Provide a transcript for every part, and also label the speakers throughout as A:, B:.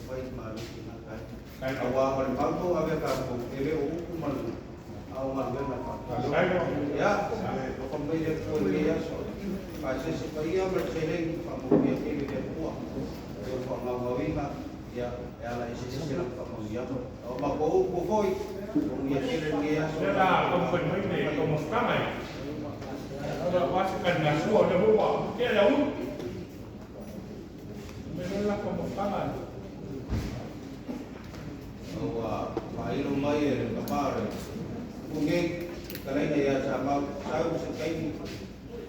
A: fai malu ina kai awa par bantu ave ka ko ele o malu au malu na pa ya to kombai de ko ya so pase se paia berceleng pamoja ele de kuah yo pa ngawina ya ala isi sila pamoja o mako ko kung ya ele ya so
B: la kompen mai como kama ada pasukan nasional ada buat dia ada Menolak pembukaan.
A: Bahwa pailo mai el kapare. Mungkin kalai ya sama tahu sekai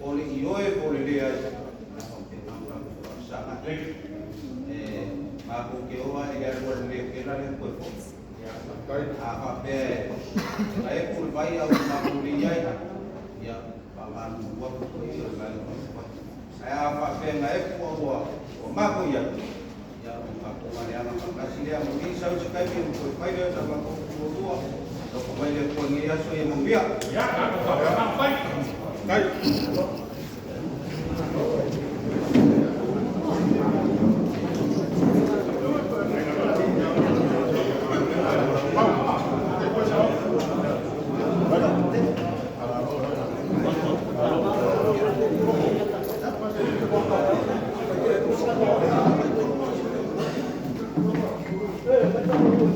A: oleh ioe oleh dia. Sangat aku kewa ya luar dia kira yang kuat. Apa be? Saya pun bayi aku mampu dia ya paman buat itu saya apa be ngai kuat mampu ya aku ada anak kasih dia mungkin saya suka itu supaya dia dapat kebutuhan supaya dia punya so yang membiak
B: ya aku tak pernah baik